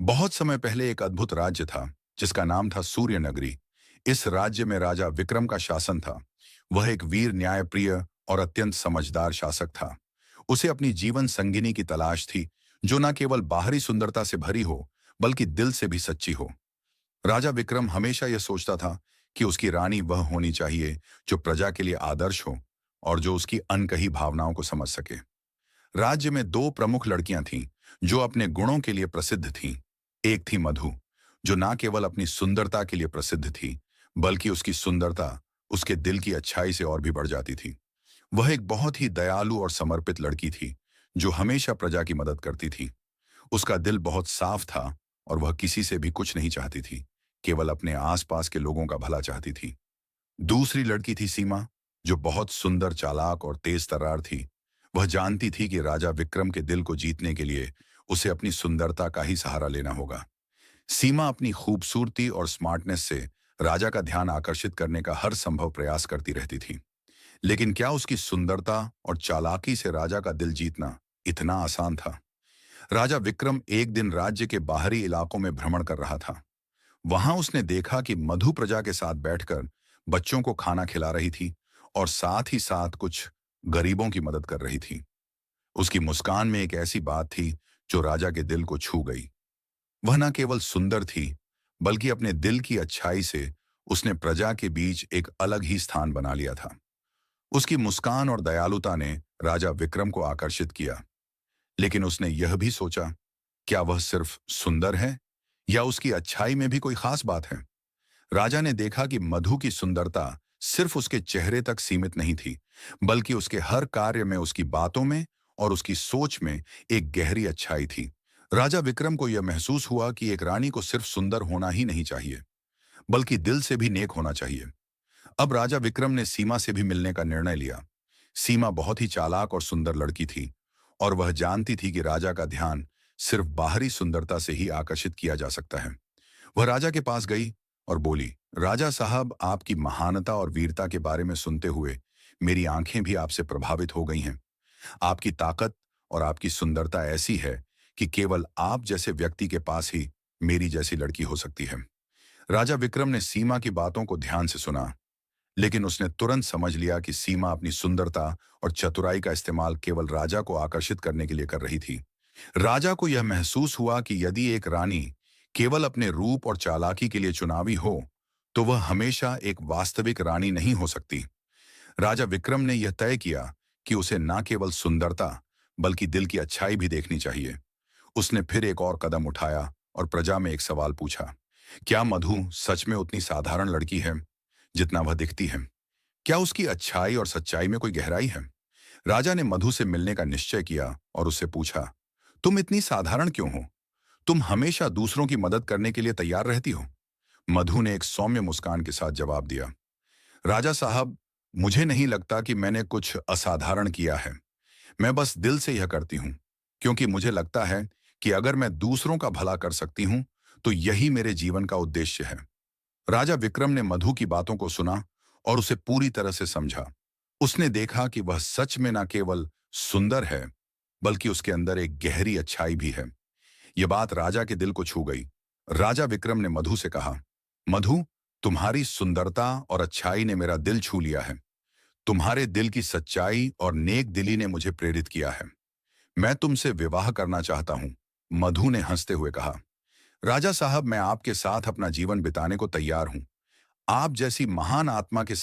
बहुत समय पहले एक अद्भुत राज्य था जिसका नाम था सूर्य नगरी। इस राज्य में राजा विक्रम का शासन था। वह एक वीर, न्यायप्रिय और अत्यंत समझदार शासक था। उसे अपनी जीवन संगिनी की तलाश थी, जो न केवल बाहरी सुंदरता से भरी हो बल्कि दिल से भी सच्ची हो। राजा विक्रम हमेशा यह सोचता था कि उसकी रानी वह होनी चाहिए जो प्रजा के लिए आदर्श हो और जो उसकी अनकही भावनाओं को समझ सके। राज्य में दो प्रमुख लड़कियां थीं जो अपने गुणों के लिए प्रसिद्ध थीं। एक थी मधु, जो ना केवल अपनी सुंदरता के लिए प्रसिद्ध थी बल्कि उसकी सुंदरता उसके दिल की अच्छाई से और भी बढ़ जाती थी। वह एक बहुत ही दयालु और समर्पित लड़की थी जो हमेशा प्रजा की मदद करती थी। उसका दिल बहुत साफ था और वह किसी से भी कुछ नहीं चाहती थी, केवल अपने आसपास के लोगों का भला चाहती थी। दूसरी लड़की थी सीमा, जो बहुत सुंदर, चालाक और तेज तर्रार थी। वह जानती थी कि राजा विक्रम के दिल को जीतने के लिए उसे अपनी सुंदरता का ही सहारा लेना होगा। सीमा अपनी खूबसूरती और स्मार्टनेस से राजा का ध्यान आकर्षित करने का हर संभव प्रयास करती रहती थी। लेकिन क्या उसकी सुंदरता और चालाकी से राजा का दिल जीतना इतना आसान था? राजा विक्रम एक दिन राज्य के बाहरी इलाकों में भ्रमण कर रहा था। वहां उसने देखा कि मधु प्रजा के साथ बैठकर बच्चों को खाना खिला रही थी और साथ ही साथ कुछ गरीबों की मदद कर रही थी। उसकी मुस्कान में एक ऐसी बात थी जो राजा के दिल को छू गई। वह न केवल सुंदर थी बल्कि अपने दिल की अच्छाई से उसने प्रजा के बीच एक अलग ही स्थान बना लिया था। उसकी मुस्कान और दयालुता ने राजा विक्रम को आकर्षित किया। लेकिन उसने यह भी सोचा, क्या वह सिर्फ सुंदर है या उसकी अच्छाई में भी कोई खास बात है? राजा ने देखा कि मधु की सुंदरता सिर्फ उसके चेहरे तक सीमित नहीं थी, बल्कि उसके हर कार्य में, उसकी बातों में और उसकी सोच में एक गहरी अच्छाई थी। राजा विक्रम को यह महसूस हुआ कि एक रानी को सिर्फ सुंदर होना ही नहीं चाहिए, बल्कि दिल से भी नेक होना चाहिए। अब राजा विक्रम ने सीमा से भी मिलने का निर्णय लिया। सीमा बहुत ही चालाक और सुंदर लड़की थी और वह जानती थी कि राजा का ध्यान सिर्फ बाहरी सुंदरता से ही आकर्षित किया जा सकता है। वह राजा के पास गई और बोली, राजा साहब, आपकी महानता और वीरता के बारे में सुनते हुए मेरी आंखें भी आपसे प्रभावित हो गई हैं। आपकी ताकत और आपकी सुंदरता ऐसी है कि केवल आप जैसे व्यक्ति के पास ही मेरी जैसी लड़की हो सकती है। राजा विक्रम ने सीमा की बातों को ध्यान से सुना, लेकिन उसने तुरंत समझ लिया कि सीमा अपनी सुंदरता और चतुराई का इस्तेमाल केवल राजा को आकर्षित करने के लिए कर रही थी। राजा को यह महसूस हुआ कि यदि एक रानी केवल अपने रूप और चालाकी के लिए चुनावी हो, तो वह हमेशा एक वास्तविक रानी नहीं हो सकती। राजा विक्रम ने यह तय किया कि उसे न केवल सुंदरता बल्कि दिल की अच्छाई भी देखनी चाहिए। उसने फिर एक और कदम उठाया और प्रजा में एक सवाल पूछा, क्या मधु सच में उतनी साधारण लड़की है जितना वह दिखती है? क्या उसकी अच्छाई और सच्चाई में कोई गहराई है? राजा ने मधु से मिलने का निश्चय किया और उससे पूछा, तुम इतनी साधारण क्यों हो? तुम हमेशा दूसरों की मदद करने के लिए तैयार रहती हो। मधु ने एक सौम्य मुस्कान के साथ जवाब दिया, राजा साहब, मुझे नहीं लगता कि मैंने कुछ असाधारण किया है। मैं बस दिल से यह करती हूँ क्योंकि मुझे लगता है कि अगर मैं दूसरों का भला कर सकती हूँ तो यही मेरे जीवन का उद्देश्य है। राजा विक्रम ने मधु की बातों को सुना और उसे पूरी तरह से समझा। उसने देखा कि वह सच में न केवल सुंदर है बल्कि उसके अंदर एक गहरी अच्छाई भी है। यह बात राजा के दिल को छू गई। राजा विक्रम ने मधु से कहा, मधु, तुम्हारी सुंदरता और अच्छाई ने मेरा दिल छू लिया है। तुम्हारे दिल की सच्चाई और नेक दिली ने मुझे प्रेरित किया है। मैं तुमसे विवाह करना चाहता हूं। मधु ने हंसते हुए कहा, राजा साहब, मैं आपके साथ अपना जीवन बिताने को तैयार हूं। आप जैसी महान आत्मा के